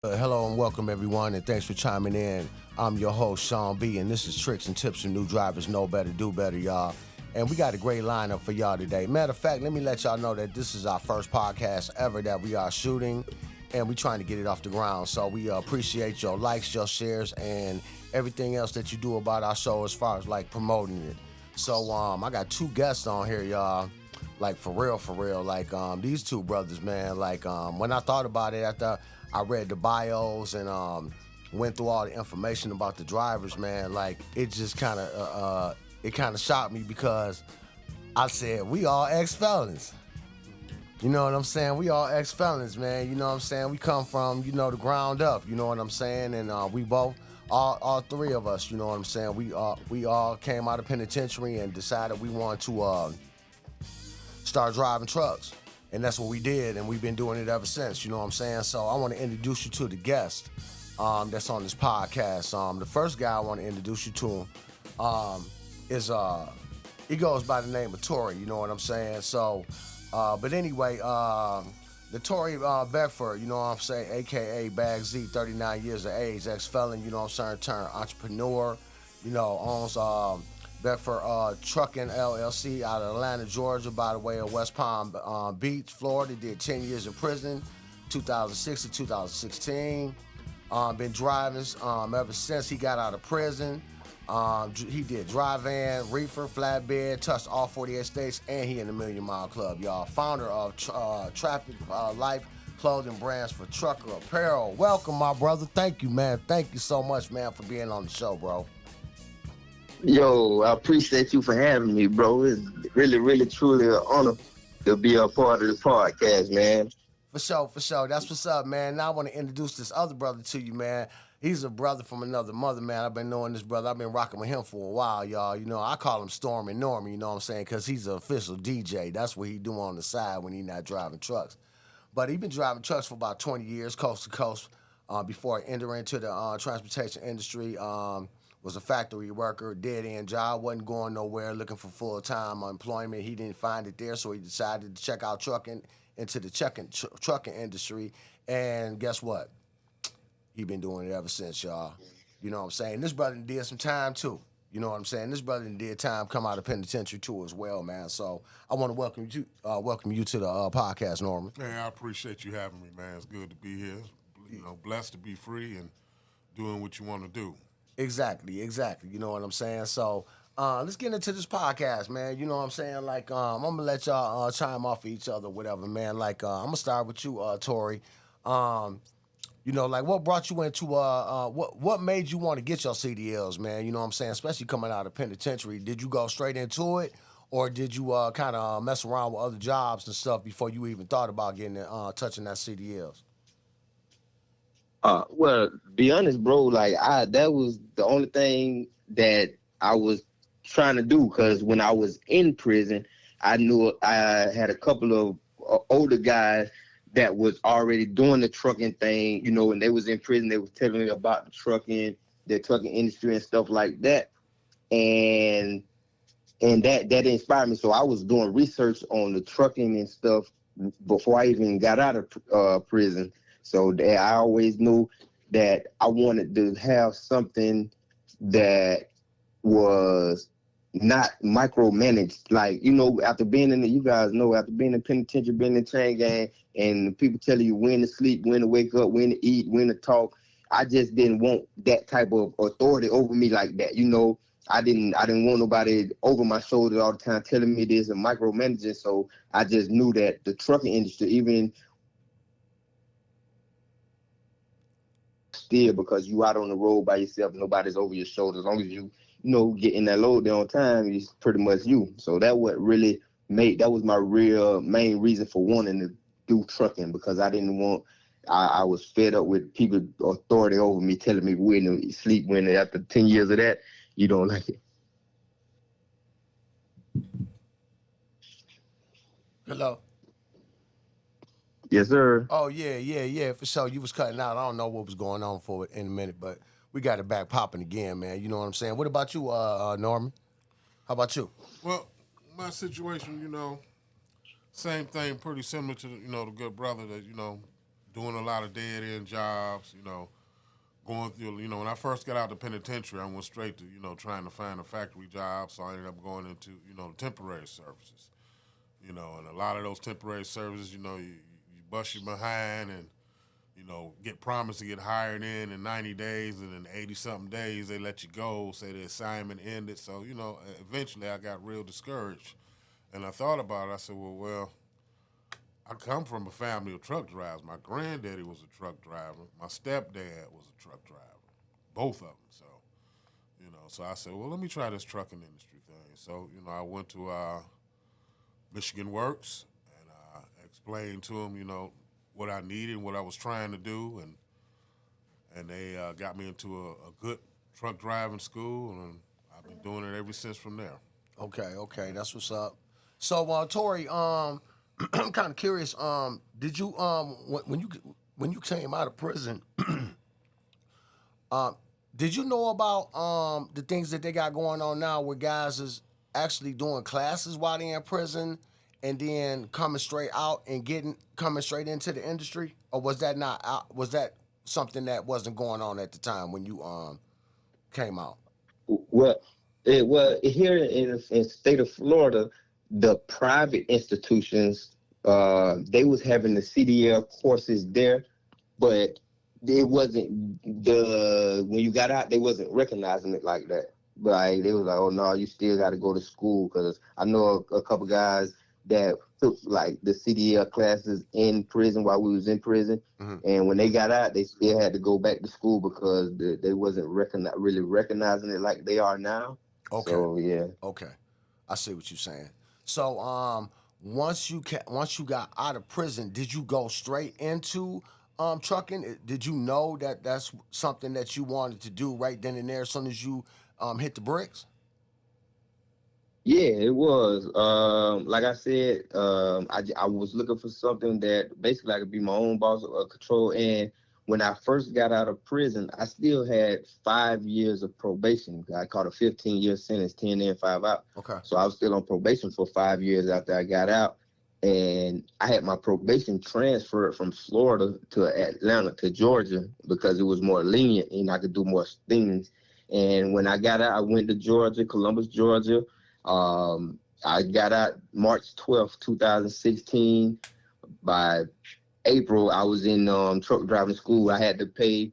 Hello and welcome everyone, and thanks for chiming in. I'm your host Sean B, and this is tricks and tips for new drivers know better, do better, y'all. And we got a great lineup for y'all today. Matter of fact, let me let y'all know that this is our first podcast ever that we are shooting, and we trying to get it off the ground. So we appreciate your likes, your shares, and everything else that you do about our show as far as like promoting it. So I got two guests on here, y'all. Like for real. Like these two brothers, man. Like when I thought about it after I read the bios and went through all the information about the drivers, man. Like it just kind of shocked me because I said we all ex-felons. You know what I'm saying? We all ex-felons, man. You know what I'm saying? We come from, the ground up. You know what I'm saying? And we both, all three of us, you know what I'm saying? We all came out of penitentiary and decided we wanted to start driving trucks. And that's what we did, and we've been doing it ever since, you know what I'm saying? So I want to introduce you to the guest that's on this podcast. The first guy I want to introduce you to is he goes by the name of Tory, you know what I'm saying? So, but anyway, the Tory Beckford, you know what I'm saying, aka Bag Z, 39 years of age, ex-felon, you know what I'm saying, turned entrepreneur, owns Beckford Trucking LLC out of Atlanta, Georgia, by the way of West Palm Beach, Florida. Did 10 years in prison, 2006 to 2016. Been driving ever since he got out of prison. He did dry van, reefer, flatbed, touched all 48 states, and he in the Million Mile Club, y'all. Founder of Traffic Life clothing brands for trucker apparel. Welcome, my brother. Thank you, man. Thank you so much, man, for being on the show, bro. Yo, I appreciate you for having me, bro. It's really, truly an honor to be a part of the podcast, man. For sure. That's what's up, man. Now I want to introduce this other brother to you, man. He's a brother from another mother, man. I've been knowing this brother. I've been rocking with him for a while, y'all. I call him Storm and Norman, you know what I'm saying? Because he's an official DJ. That's what he do on the side when he not driving trucks. But he been driving trucks for about 20 years, coast to coast, before entering into the transportation industry. Was a factory worker, dead end job, wasn't going nowhere, looking for full time employment. He didn't find it there, so he decided to check out trucking into the trucking industry. And guess what? He been doing it ever since, y'all. You know what I'm saying? This brother did some time too. You know what I'm saying? This brother did time come out of penitentiary too as well, man. So I want to welcome you to the podcast, Norman. Man, I appreciate you having me, man. It's good to be here. Blessed to be free and doing what you want to do. Exactly. You know what I'm saying? So let's get into this podcast, man. You know what I'm saying? Like, I'm gonna let y'all chime off of each other, whatever, man. Like, I'm gonna start with you, Tori. Like, what brought you into what made you want to get your CDLs, man? You know what I'm saying? Especially coming out of penitentiary, did you go straight into it, or did you kind of mess around with other jobs and stuff before you even thought about getting touching that CDLs? Well, be honest, bro. Like, that was the only thing that I was trying to do. Because when I was in prison, I knew I had a couple of older guys that was already doing the trucking thing. And they was in prison. They was telling me about the trucking industry and stuff like that. And that inspired me. So I was doing research on the trucking and stuff before I even got out of prison. So that I always knew that I wanted to have something that was not micromanaged. Like, after being you guys know, after being in penitentiary, being in chain gang, and people telling you when to sleep, when to wake up, when to eat, when to talk, I just didn't want that type of authority over me like that. I didn't want nobody over my shoulder all the time telling me this and micromanaging. So I just knew that the trucking industry, even still, because you out on the road by yourself, nobody's over your shoulder. As long as getting that load there on time, it's pretty much you. So that was my real main reason for wanting to do trucking, because I didn't want. I was fed up with people authority over me telling me when to sleep. When after 10 years of that, you don't like it. Hello. Yes, sir. Oh yeah, for sure. You was cutting out. I don't know what was going on for it in a minute, but we got it back popping again, man. You know what I'm saying? What about you, Norman? How about you? Well, my situation, same thing, pretty similar to the good brother that doing a lot of dead end jobs. Going through. When I first got out the penitentiary, I went straight to trying to find a factory job. So I ended up going into temporary services. And a lot of those temporary services, you bust your behind and get promised to get hired in 90 days, and in 80 something days they let you go, say the assignment ended. So eventually I got real discouraged, and I thought about it. I said, well, I come from a family of truck drivers. My granddaddy was a truck driver. My stepdad was a truck driver, both of them. So I said, well, let me try this trucking industry thing. So I went to Michigan Works, and I explained to them, what I needed, what I was trying to do, and they got me into a good truck driving school, and I've been doing it ever since from there. Okay, that's what's up. So, Tori, I'm kind of curious. Did you when you came out of prison, did you know about the things that they got going on now, where guys is actually doing classes while they're in prison, and then coming straight out and coming straight into the industry, or was that not out? Was that something that wasn't going on at the time when you came out? Well, here in the state of Florida, the private institutions, they was having the CDL courses there, but it wasn't when you got out, they wasn't recognizing it like that. Like they was like, oh no, you still got to go to school, because I know a couple guys that took like the CDL classes in prison while we was in prison, and when they got out, they still had to go back to school because they wasn't really recognizing it like they are now. Okay. So yeah. Okay, I see what you're saying. So, once you got out of prison, did you go straight into trucking? Did you know that that's something that you wanted to do right then and there as soon as you hit the bricks? Yeah, it was. Like I said, I was looking for something that basically I could be my own boss or control. And when I first got out of prison, I still had 5 years of probation. I caught a 15-year sentence, 10 in, 5 out. Okay. So I was still on probation for 5 years after I got out. And I had my probation transferred from Florida to Atlanta to Georgia because it was more lenient and I could do more things. And when I got out, I went to Georgia, Columbus, Georgia. I got out March 12th, 2016. By April, I was in truck driving school. I had to pay,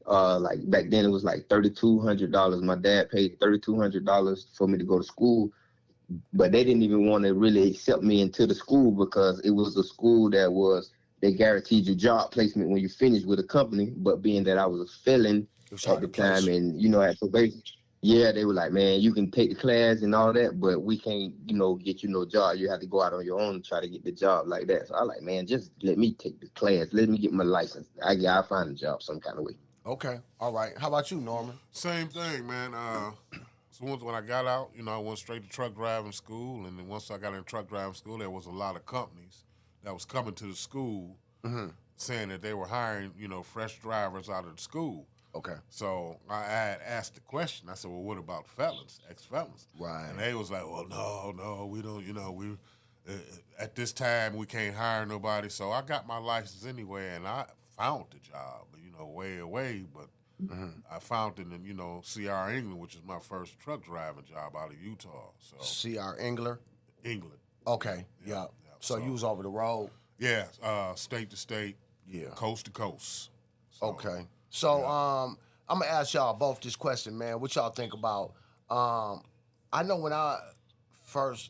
like back then it was like $3,200. My dad paid $3,200 for me to go to school, but they didn't even want to really accept me into the school because it was a school they guaranteed you job placement when you finished with a company. But being that I was a felon at the time and, at probation, yeah, they were like, man, you can take the class and all that, but we can't, get you no job. You have to go out on your own and try to get the job like that. So I like, man, just let me take the class. Let me get my license. I'll find a job some kind of way. Okay, all right. How about you, Norman? Same thing, man. So when I got out, I went straight to truck driving school, and then once I got in truck driving school, there was a lot of companies that was coming to the school saying that they were hiring, fresh drivers out of the school. Okay. So I had asked the question. I said, well, what about felons, ex-felons? Right. And they was like, well, no, we don't, we at this time we can't hire nobody. So I got my license anyway, and I found the job, way away, but I found it in, C.R. England, which is my first truck driving job out of Utah. So C.R. Engler? England. Okay, yeah. So you was over the road? Yeah, state to state, coast to coast. So, okay. So I'm gonna ask y'all both this question, man. What y'all think about? I know when I first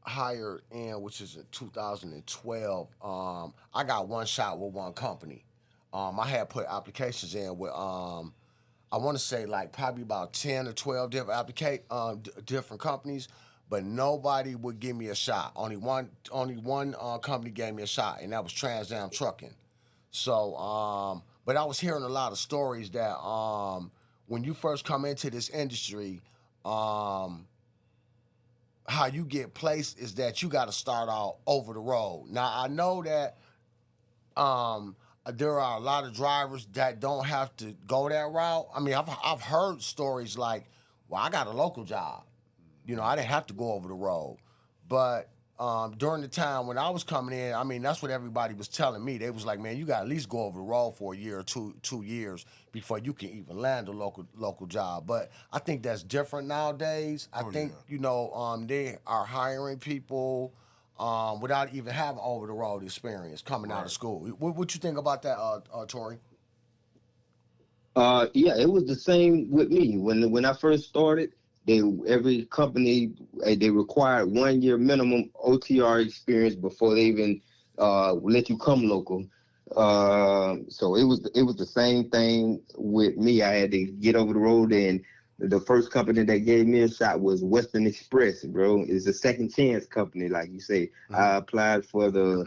hired in, which is in 2012, I got one shot with one company. I had put applications in with I want to say like probably about 10 or 12 different different companies, but nobody would give me a shot. Only one company gave me a shot, and that was Trans Am Trucking. So, but I was hearing a lot of stories that when you first come into this industry, how you get placed is that you got to start out over the road. Now I know that there are a lot of drivers that don't have to go that route. I mean, I've heard stories like, well, I got a local job. I didn't have to go over the road. But during the time when I was coming in, I mean, that's what everybody was telling me. They was like, man, you got to at least go over the road for a year or 2 years before you can even land a local job. But I think that's different nowadays. I Oh think, yeah. they are hiring people without even having over the road experience coming out of Right. school. What you think about that, Tori? Yeah, it was the same with me when I first started. Every company they required 1 year minimum OTR experience before they even let you come local. So it was the same thing with me. I had to get over the road, and the first company that gave me a shot was Western Express, bro. It's a second chance company, like you say. Hmm. I applied for the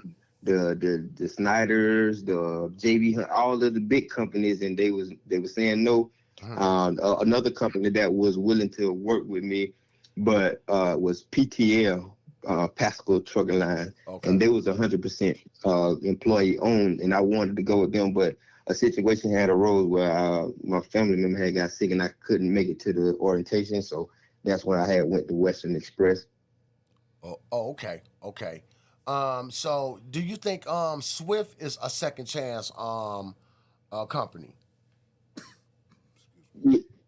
Snyders, the JB Hunt, all of the big companies, and they were saying no. Hmm. Another company that was willing to work with me, but was PTL, Pascal Trucking Line, Okay. and they was 100% employee owned, and I wanted to go with them, but a situation had arose where my family member had got sick and I couldn't make it to the orientation, so that's when I had went to Western Express. Okay, okay. So do you think Swift is a second chance company?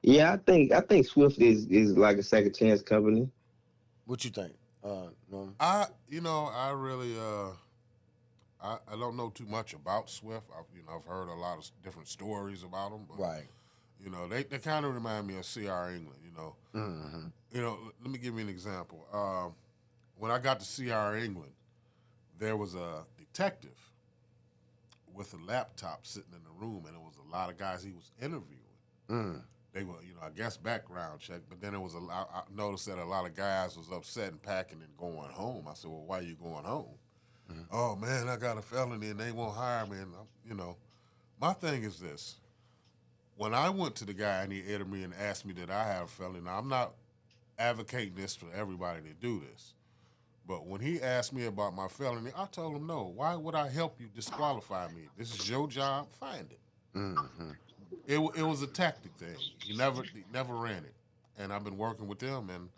Yeah, I think Swift is like a second chance company. What you think? Norman? I really, I don't know too much about Swift. I've heard a lot of different stories about them, but Right. they kind of remind me of CR England. Hmm. Let me give you an example. When I got to CR England, there was a detective with a laptop sitting in the room, and it was a lot of guys he was interviewing. Mm. They were, I guess background check, but then it was a lot. I noticed that a lot of guys was upset and packing and going home. I said, "Well, why are you going home?" Hmm. Oh man, I got a felony and they won't hire me. And my thing is this: when I went to the guy and he interviewed me and asked me that I had a felony, now I'm not advocating this for everybody to do this, but when he asked me about my felony, I told him no. Why would I help you disqualify me? This is your job. Find it. Hmm. It was a tactic thing. He never ran it, and I've been working with them and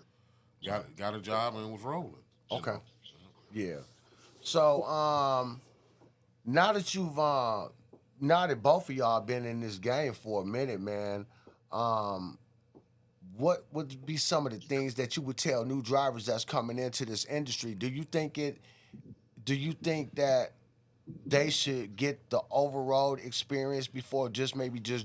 Right. got a job and was rolling. You Okay. know. Yeah. So now that now that both of y'all been in this game for a minute, man, um, what would be some of the things that you would tell new drivers that's coming into this industry? Do you think that they should get the overall experience before just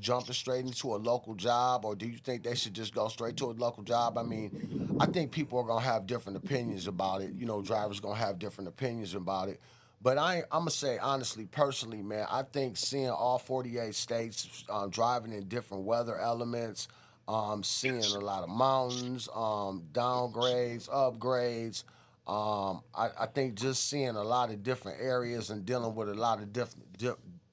jumping straight into a local job, or do you think they should just go straight to a local job? I mean, I think people are gonna have different opinions about it. Drivers gonna have different opinions about it. But I'm gonna say honestly, personally, man, I think seeing all 48 states, driving in different weather elements, seeing a lot of mountains, downgrades, upgrades. I think just seeing a lot of different areas and dealing with a lot of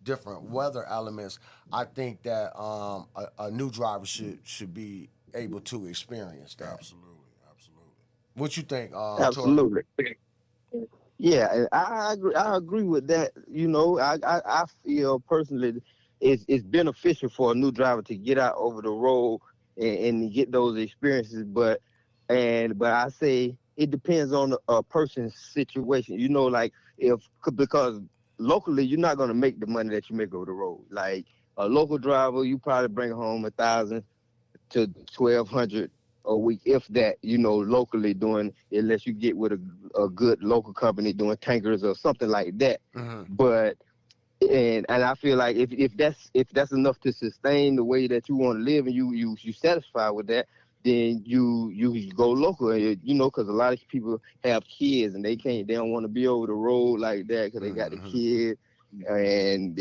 different weather elements, I think that a new driver should be able to experience that. Absolutely, absolutely. What you think, Tori? Absolutely. Yeah, and I agree with that. I feel personally it's beneficial for a new driver to get out over the road and get those experiences. But I say it depends on a person's situation. Like because locally you're not gonna make the money that you make over the road. Like a local driver, you probably bring home 1,000 to 1,200 a week, if that, locally doing, unless you get with a good local company doing tankers or something like that. Hmm. But and I feel like if that's enough to sustain the way that you want to live and you satisfied with that, then you go local. And, because a lot of people have kids and they don't want to be over the road like that because they got the Hmm. kid and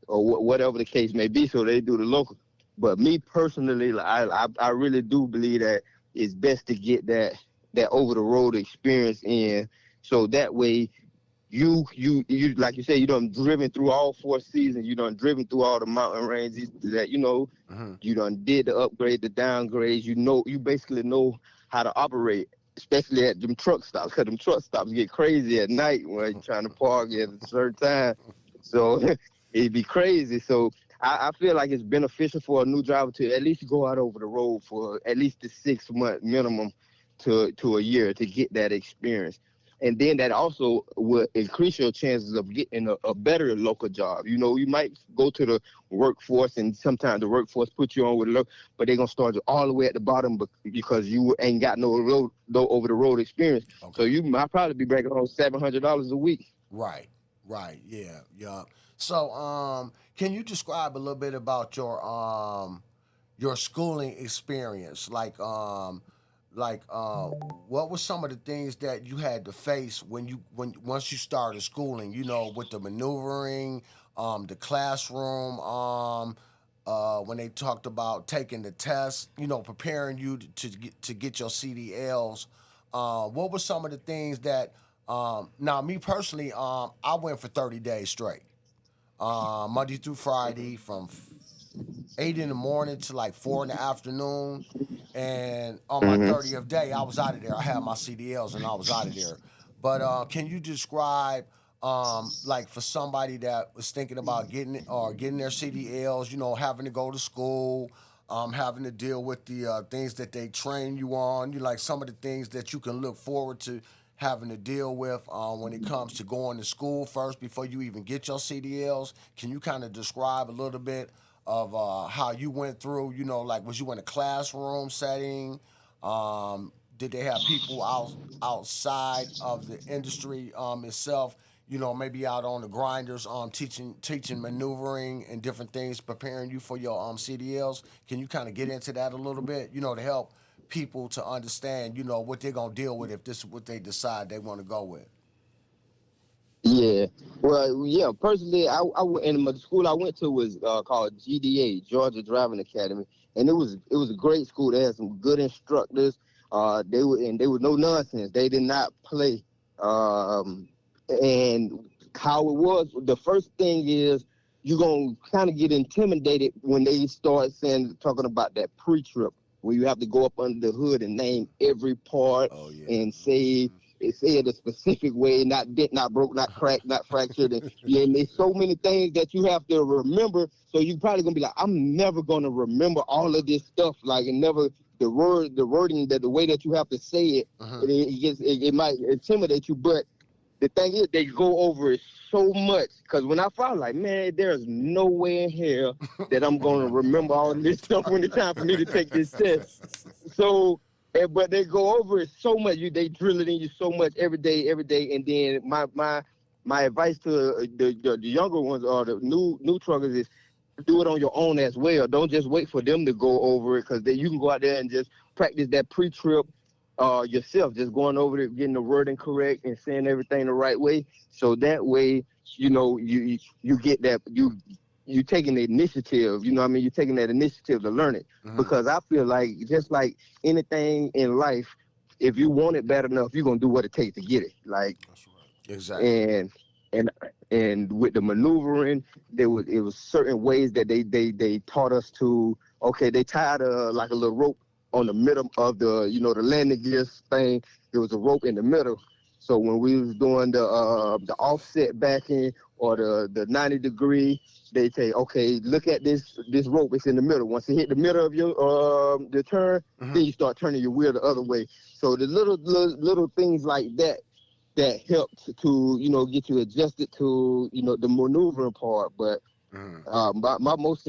or whatever the case may be. So they do the local. But me personally, like, I really do believe that it's best to get that over the road experience in, so that way you like you said, you done driven through all 4 seasons, you done driven through all the mountain ranges that Hmm. you done did the upgrade, the downgrades, you basically know how to operate, especially at them truck stops, because them truck stops get crazy at night when you're trying to park at a certain time. So it'd be crazy. So I feel like it's beneficial for a new driver to at least go out over the road for at least the 6 month minimum to a year to get that experience. and then that also will increase your chances of getting a better local job. You know, you might go to the workforce, and sometimes the workforce put you on with low, but they're gonna start you all the way at the bottom because you ain't got no over the road experience. So Okay. you might probably be breaking home $700 a week. Right. Right. Yeah. Yeah. So, can you describe a little bit about your schooling experience? What were some of the things that you had to face when once you started schooling? You know, with the maneuvering, the classroom, when they talked about taking the test, you know, preparing you to get your CDLs. What were some of the things that? Now, me personally, I went for 30 days straight, Monday through Friday, from 8 in the morning to like 4 in the afternoon. And on my Hmm. 30th day, I was out of there. I had my CDLs and I was out of there. But can you describe, like for somebody that was thinking about getting their CDLs, you know, having to go to school, having to deal with the things that they train you on, you like some of the things that you can look forward to having to deal with when it comes to going to school first before you even get your CDLs? Can you kind of describe a little bit of how you went through? You know, like was you in a classroom setting? Did they have people outside of the industry itself? You know, maybe out on the grinders, teaching maneuvering and different things, preparing you for your CDLs. Can you kind of get into that a little bit? You know, to help people to understand, you know, what they're gonna deal with if this is what they decide they want to go with. Yeah. Well, yeah. Personally, I went in the school I went to was called GDA, Georgia Driving Academy, and it was a great school. They had some good instructors. They were no nonsense. They did not play. Um, and how it was, the first thing is you're gonna kind of get intimidated when they start talking about that pre-trip, where you have to go up under the hood and name every part Oh yeah. and say it a specific way, not bent, not broke, not cracked, not fractured. And there's so many things that you have to remember. So you probably gonna be like, I'm never gonna remember all of this stuff. Like, and never the wording, that the way that you have to say it, Hmm. it might intimidate you. But the thing is, they go over it so much. Because when I found, like, man, there's no way in hell that I'm gonna remember all this stuff when it's time for me to take this test. So, but they go over it so much. They drill it in you so much every day. And then my advice to the younger ones or the new truckers is do it on your own as well. Don't just wait for them to go over it, because then you can go out there and just practice that pre-trip yourself, just going over it, getting the wording correct and saying everything the right way. So that way, you know, you get that you taking the initiative. You know what I mean? You're taking that initiative to learn it, Hmm. because I feel like just like anything in life, if you want it bad enough, you're gonna do what it takes to get it. Like, That's right. Exactly. and and and with the maneuvering, it was certain ways that they taught us to. Okay, they tied like a little rope on the middle of the landing gears thing. There was a rope in the middle. So when we was doing the offset backing or the 90 degree, they say, okay, look at this rope. It's in the middle. Once it hit the middle of your the turn, Hmm. then you start turning your wheel the other way. So the little things like that helped to get you adjusted to the maneuvering part. But Hmm. my most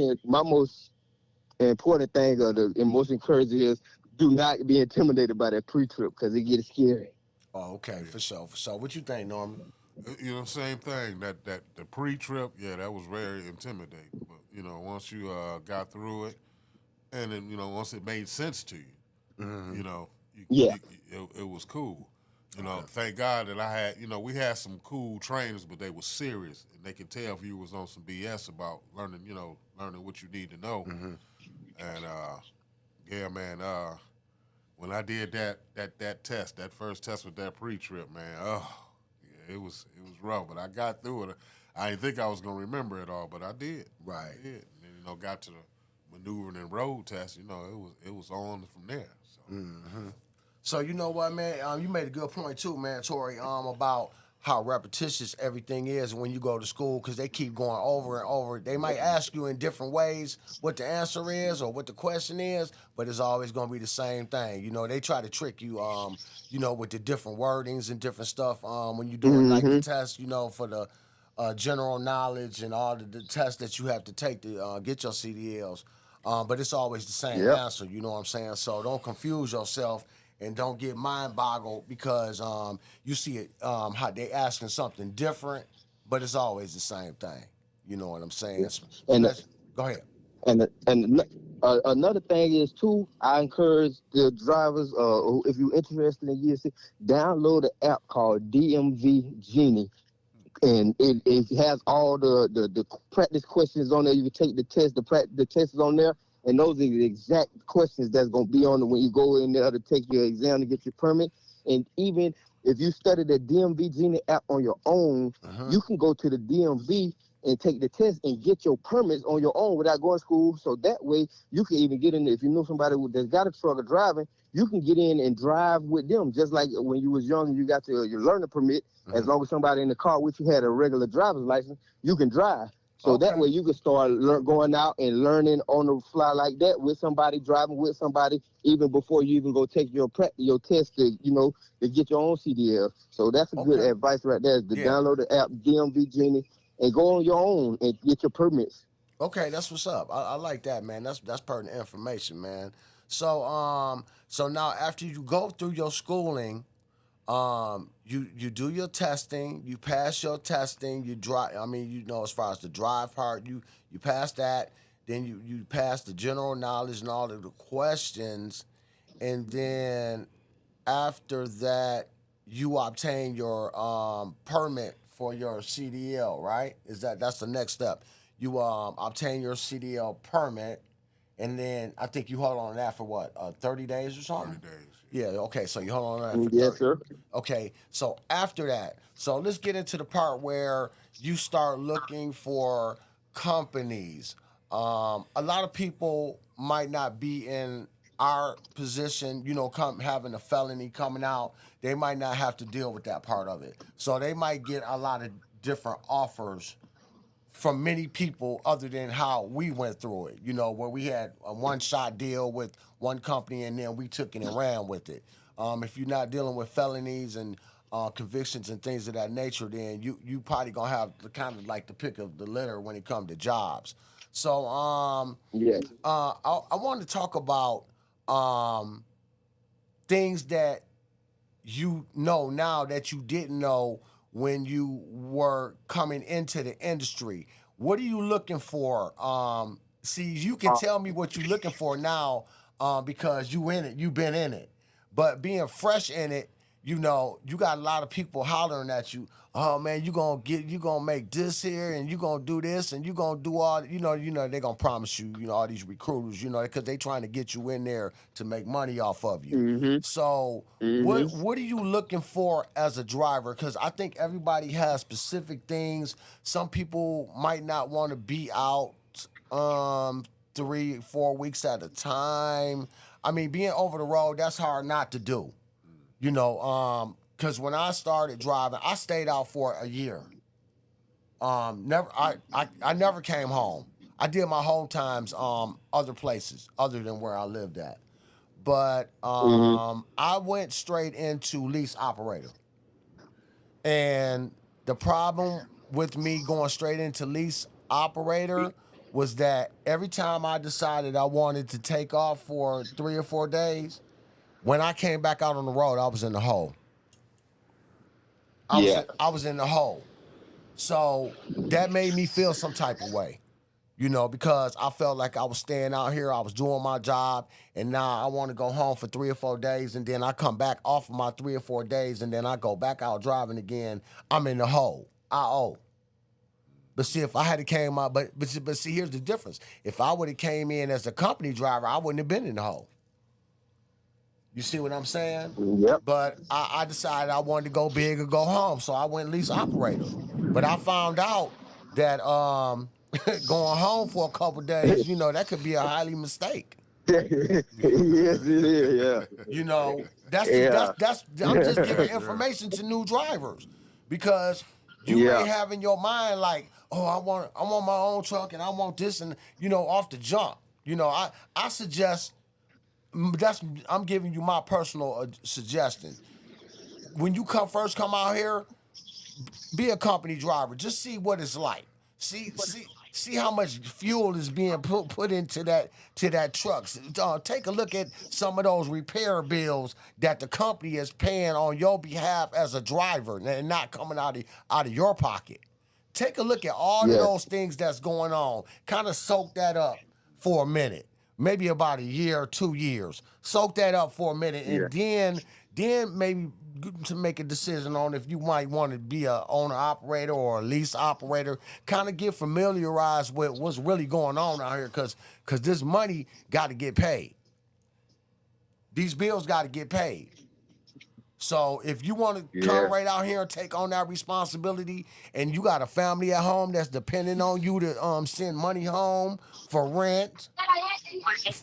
important thing, or the most encouraging, is do not be intimidated by that pre-trip, because it gets scary. Oh, okay, Yeah. for sure, for sure. What you think, Norman? You know, same thing. That the pre-trip, yeah, that was very intimidating. But you know, once you got through it, and then once it made sense to you, Hmm. you know, Yeah. it was cool. You know, Okay. thank God that I had, we had some cool trainers, but they were serious, and they could tell if you was on some BS about learning, learning what you need to know. Hmm. And yeah, man, when I did that test, that first test with that pre-trip, man, oh, yeah, it was rough, but I got through it. I didn't think I was gonna remember it all, but I did. I Right. did. And then, got to the maneuvering and road test. It was on from there. So Hmm. So you know what, man? You made a good point too, man, Tori. About how repetitious everything is when you go to school because they keep going over and over. They might ask you in different ways what the answer is or what the question is, but it's always going to be the same thing. You know, they try to trick you, with the different wordings and different stuff when you're doing like the Mm-hmm. test, for the general knowledge and all the tests that you have to take to get your CDLs. But it's always the same Yep. answer, you know what I'm saying? So don't confuse yourself and don't get mind boggled because you see it how they asking something different, but it's always the same thing. You know what I'm saying? And Let's go ahead. another thing is too, I encourage the drivers, if you're interested in GSC, download an app called DMV Genie, and it has all the practice questions on there. You can take the test, the test is on there, and those are the exact questions that's gonna be on it when you go in there to take your exam to get your permit. And even if you study the DMV Genie app on your own, Uh-huh. you can go to the DMV and take the test and get your permits on your own without going to school. So that way you can even get in there. If you know somebody that's got a truck or driving, you can get in and drive with them. Just like when you was young and you got your learner permit, as Uh-huh. long as somebody in the car with you had a regular driver's license, you can drive. So that Okay. way you can start going out and learning on the fly like that with somebody, driving with somebody, even before you even go take your test to get your own CDL. So that's a good Okay. advice right there, is to Yeah. download the app DMV Genie and go on your own and get your permits. Okay, that's what's up. I like that, man. That's pertinent information, man. So now after you go through your schooling, you do your testing, you pass your testing, you drive. I mean, as far as the drive part, you pass that. Then you pass the general knowledge and all of the questions, and then after that, you obtain your permit for your CDL. Right? That's the next step? You obtain your CDL permit, and then I think you hold on to that for what, 30 days or 30 something. days. Yeah, okay, so you hold on to that for Yes, 30. sir. Okay, so after that, so let's get into the part where you start looking for companies. A lot of people might not be in our position, come having a felony coming out. They might not have to deal with that part of it. So they might get a lot of different offers from many people other than how we went through it, where we had a one shot deal with one company and then we took it and ran with it. If you're not dealing with felonies and convictions and things of that nature, then you probably gonna have the kind of like the pick of the litter when it comes to jobs. So Yes. I want to talk about um, things that you know now that you didn't know when you were coming into the industry. What are you looking for? See, you can Uh, tell me what you're looking for now because you in it, you've been in it. But being fresh in it, you got a lot of people hollering at you. Oh man, you gonna make this here, and you gonna do this, and you gonna do all. They gonna promise you, all these recruiters, because they trying to get you in there to make money off of you. mhm. So Mhm. what are you looking for as a driver? Because I think everybody has specific things. Some people might not want to be out 3 4 weeks at a time. I mean, being over the road, that's hard not to do. Because when I started driving, I stayed out for a year. Never, I never came home. I did my home times other places other than where I lived at. But Mhm. I went straight into lease operator. And the problem with me going straight into lease operator was that every time I decided I wanted to take off for 3 or 4 days, when I came back out on the road, I was in the hole. Yeah. I was in the hole. So that made me feel some type of way, because I felt like I was staying out here, I was doing my job, and now I want to go home for 3 or 4 days, and then I come back off of my 3 or 4 days, and then I go back out driving again. I'm in the hole. I owe. But see, if I had to came out, but see, here's the difference. If I would have came in as a company driver, I wouldn't have been in the hole. You see what I'm saying? Yep. But I decided I wanted to go big or go home, so I went lease operator. But I found out that going home for a couple days, that could be a highly mistake. Yes, it is. Yeah. That's Yeah. I'm just giving information to new drivers because you may Yeah. have in your mind like, oh, I want my own truck and I want this and off the jump. I suggest that's I'm giving you my personal suggestion. When you come out here, be a company driver. Just see what it's like. See how much fuel is being put into that truck. Take a look at some of those repair bills that the company is paying on your behalf as a driver and not coming out of your pocket. Take a look at all of Yes. those things that's going on. Kind of soak that up for a minute, maybe about a year or 2 years. Soak that up for a minute, Yeah. and then maybe to make a decision on if you might want to be a owner operator or a lease operator. Kind of get familiarized with what's really going on out here, because this money got to get paid. These bills got to get paid. So if you want to come Yeah. right out here and take on that responsibility, and you got a family at home that's depending on you to send money home for rent,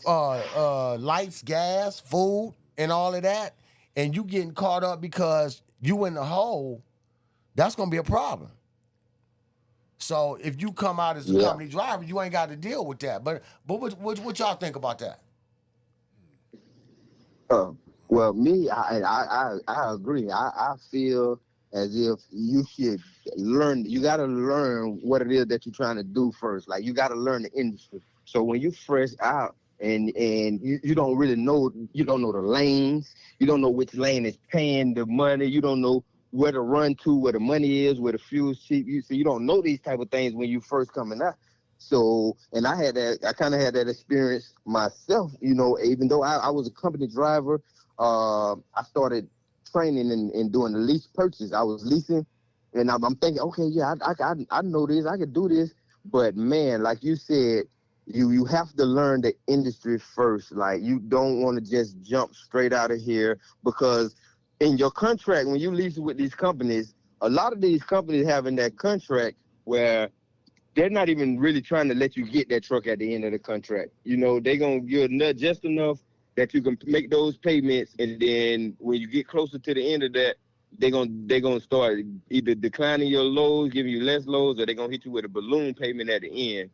lights, gas, food, and all of that, and you getting caught up because you in the hole, that's gonna be a problem. So if you come out as a Yeah. company driver, you ain't got to deal with that. But what y'all think about that? Uh, well, me, I agree. I feel as if you should learn. You got to learn what it is that you're trying to do first. Like you got to learn the industry. So when you fresh out and you don't really know, you don't know the lanes. You don't know which lane is paying the money. You don't know where to run to, where the money is, where the fuel's cheap. You don't know these type of things when you first coming out. So, and I kind of had that experience myself, even though I was a company driver, I started training and doing the lease purchase. I was leasing and I'm thinking, okay, yeah, I know this, I could do this. But man, like you said, you have to learn the industry first. Like you don't want to just jump straight out of here because in your contract, when you lease with these companies, a lot of these companies have in that contract where they're not even really trying to let you get that truck at the end of the contract. They're gonna give just enough that you can make those payments, and then when you get closer to the end of that, they're gonna start either declining your loads, giving you less loads, or they're gonna hit you with a balloon payment at the end.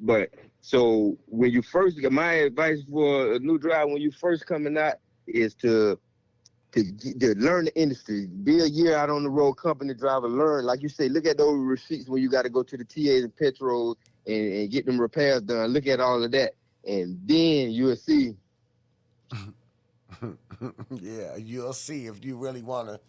But so when you first, my advice for a new driver when you first coming out is to learn the industry, be a year out on the road, company driver, learn. Like you say, look at those receipts when you got to go to the TAs and Petros and get them repairs done. Look at all of that. And then you'll see. Yeah, you'll see if you really want to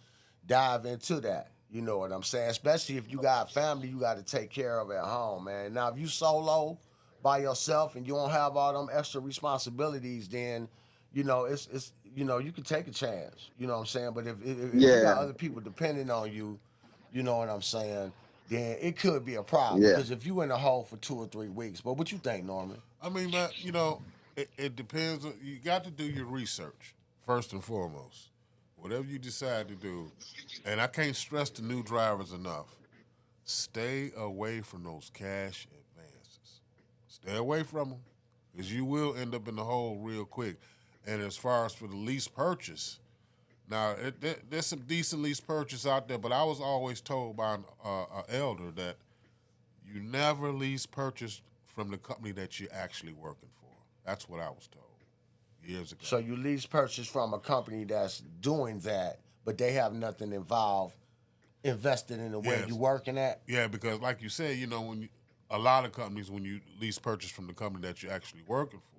dive into that. You know what I'm saying? Especially if you got family you got to take care of at home, man. Now, if you solo by yourself and you don't have all them extra responsibilities, then it's you can take a chance. You know what I'm saying? But if you got Yeah, other people depending on you, you know what I'm saying? Then it could be a problem yeah, because if you in the hole for 2 or 3 weeks. But what you think, Norman? I mean, man, it depends. You got to do your research first and foremost. Whatever you decide to do, and I can't stress the new drivers enough. Stay away from those cash advances. Stay away from them, because you will end up in the hole real quick. And as far as for the lease purchase, now there's some decent lease purchase out there, but I was always told by an elder that you never lease purchase from the company that you're actually working for. That's what I was told years ago. So you lease purchase from a company that's doing that, but they have nothing involved invested in the way you Yes. working at. Yeah, because like you said, a lot of companies, when you lease purchase from the company that you're actually working for,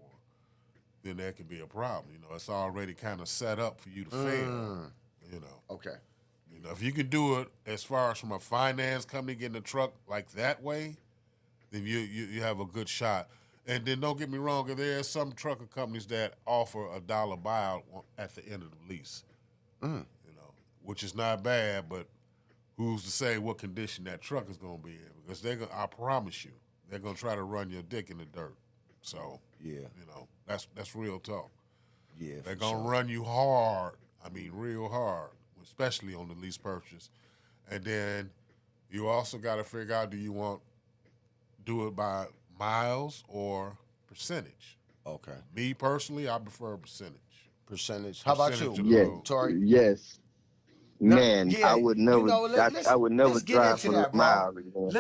then that can be a problem. It's already kind of set up for you to fail. You know, Okay. if you can do it as far as from a finance company getting a truck like that way, then you have a good shot. And then don't get me wrong, there are some trucker companies that offer a dollar buyout at the end of the lease. Which is not bad, but who's to say what condition that truck is going to be in? Because I promise you, they're going to try to run your dick in the dirt. So, Yeah. that's real talk. Yeah. They're For going to sure. run you hard. I mean, real hard, especially on the lease purchase. And then you also got to figure out, do you want do it by miles or percentage? Okay. Me personally, I prefer percentage. Percentage. How about Percentage you, of the yes, load. Tori? yes. No, Man, yeah, I would never let's get drive into for the that, bro. miles again.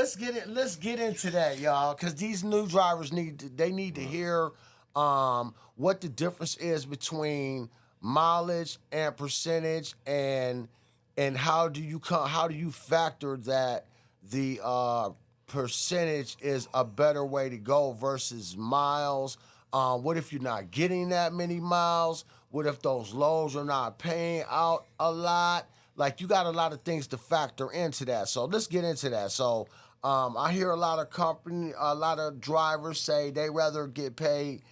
Let's get into that, y'all, because these new drivers need to hear what the difference is between mileage and percentage, and how do you factor that the percentage is a better way to go versus miles. What if you're not getting that many miles? What if those lows are not paying out a lot? Like, you got a lot of things to factor into that. So let's get into that. So I hear a lot of drivers say they rather get paid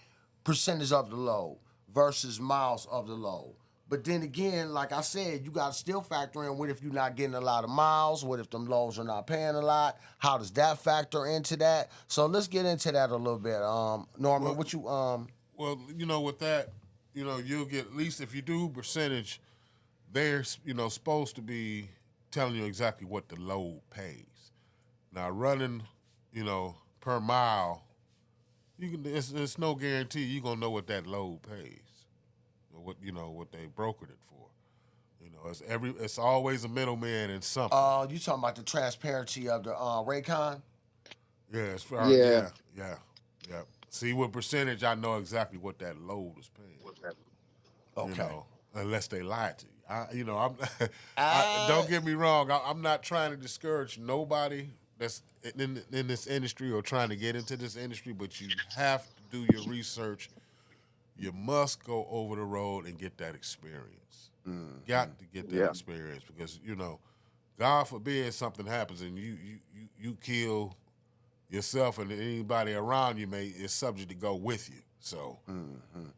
percentage of the load versus miles of the load. But then again, like I said, you got to still factor in what if you're not getting a lot of miles? What if them loads are not paying a lot? How does that factor into that? So let's get into that a little bit. Norman, Well, what you well, with that, you'll get, at least if you do percentage, they're supposed to be telling you exactly what the load pays. Now running, per mile, it's no guarantee you're gonna know what that load pays, or what they brokered it for. It's always a middleman in something. you talking about the transparency of the Raycon? Yeah, it's for Yeah. yeah. See, what percentage, I know exactly what that load is paying. Okay. Unless they lie to you. I'm. Uh, Don't get me wrong. I'm not trying to discourage nobody that's in this industry or trying to get into this industry, but you have to do your research. You must go over the road and get that experience. Got to get that Yeah. experience because God forbid something happens and you kill yourself and anybody around you is subject to go with you. So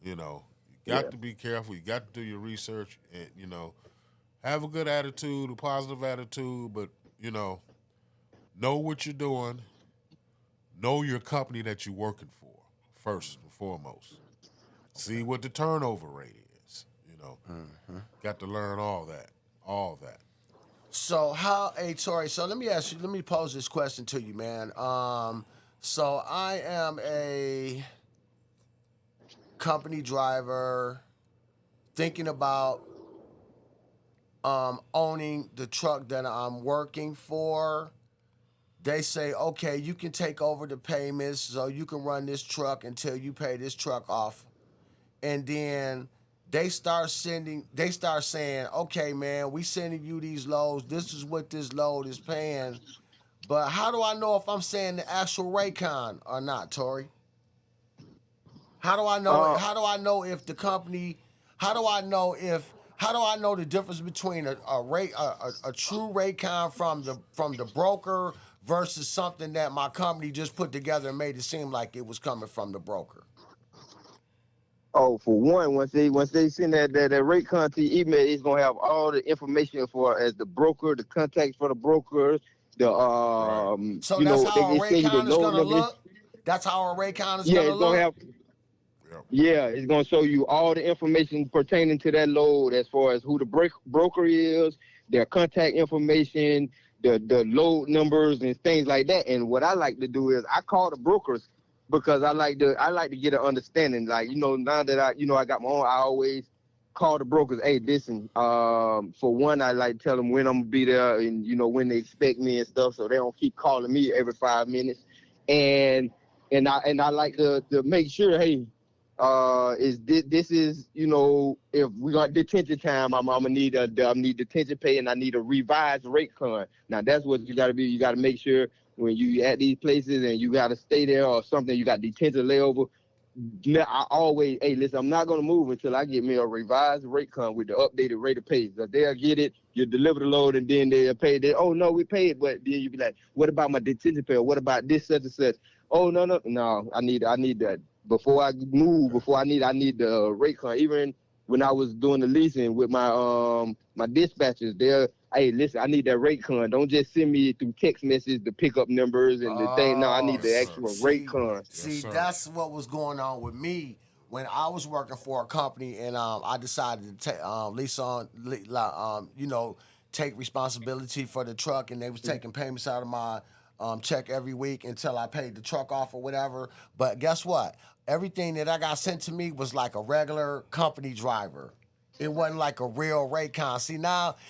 you got Yeah. to be careful. You got to do your research and have a good attitude, a positive attitude, but know what you're doing. Know your company that you're working for first and foremost. See what the turnover rate is. Got to learn all that. All that. So hey Tori, so let me pose this question to you, man. So I am a company driver thinking about owning the truck that I'm working for. They say, okay, you can take over the payments, so you can run this truck until you pay this truck off. And then they start saying, okay, man, we sending you these loads. This is what this load is paying. But how do I know if I'm saying the actual Raycon or not, Tori? How do I know? Uh, How do I know if the company? How do I know if? How do I know the difference between a true Raycon from the broker versus something that my company just put together and made it seem like it was coming from the broker? Oh, for one, once they send that rate con to your email, it's gonna have all the information for as the broker, the contacts for the broker, the Right. So that's how a it send you the Raycon is load gonna number. look. That's how a Raycon is Yeah, gonna it's gonna look. have. Yep. Yeah, it's gonna show you all the information pertaining to that load, as far as who the broker is, their contact information, the load numbers and things like that. And what I like to do is I call the brokers because I like to get an understanding. Like, now that I got my own, I always call the brokers. Hey, listen. For one, I like to tell them when I'm gonna be there and when they expect me and stuff, so they don't keep calling me every 5 minutes. And I like to make sure, hey, is this is if we got detention time, I'm gonna need I need detention pay and I need a revised rate con. Now that's what you got to be. You got to make sure when you at these places and you got to stay there or something, you got detention layover. I always, hey, listen, I'm not gonna move until I get me a revised rate con with the updated rate of pay. So they'll get it, you deliver the load, and then they'll pay. Oh no, we paid, but then you be like, what about my detention pay? Or what about this such and such? Oh no, I need that before I move. Before I need the rate con. Even when I was doing the leasing with my dispatchers, they're, hey, listen, I need that rate con. Don't just send me through text message the pickup numbers and the thing. No, I Oh, need the Yes, sir. actual rate con. Yes, see, sir. that's what was going on with me when I was working for a company, and I decided to take lease on, take responsibility for the truck, and they was taking payments out of my check every week until I paid the truck off or whatever. But guess what? Everything that I got sent to me was like a regular company driver. It wasn't like a real Raycon.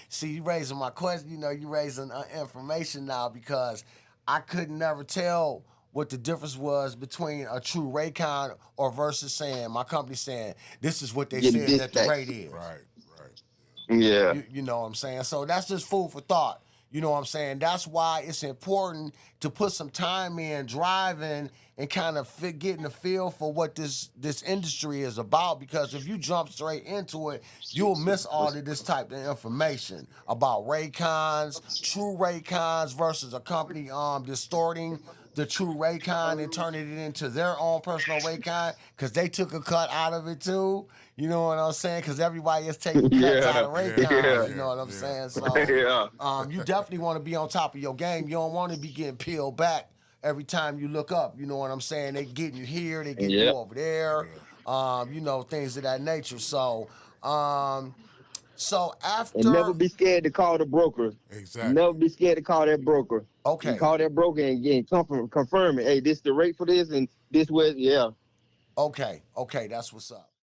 See, you raising my question. You know, you raising information now because I could never tell what the difference was between a true Raycon or versus saying my company saying this is what they Getting said that the dispatched. rate is. Right. Yeah. You know what I'm saying? So that's just food for thought. You know what I'm saying? That's why it's important to put some time in driving and kind of getting a feel for what this industry is about. Because if you jump straight into it, you'll miss all of this type of information about Raycons, true Raycons versus a company distorting the true Raycon and turning it into their own personal Raycon because they took a cut out of it too. You know what I'm saying? Because everybody is taking cuts out of Raycons. Yeah. You know what I'm saying? So Yeah. you definitely want to be on top of your game. You don't want to be getting peeled back every time you look up. You know what I'm saying? They getting you here, they getting you Yeah. over there. You know, things of that nature. So And never after be scared to call the broker. Exactly. Never be scared to call that broker. Okay. You call that broker and confirm it. Hey, this the rate for this and this was, yeah. okay, that's what's up.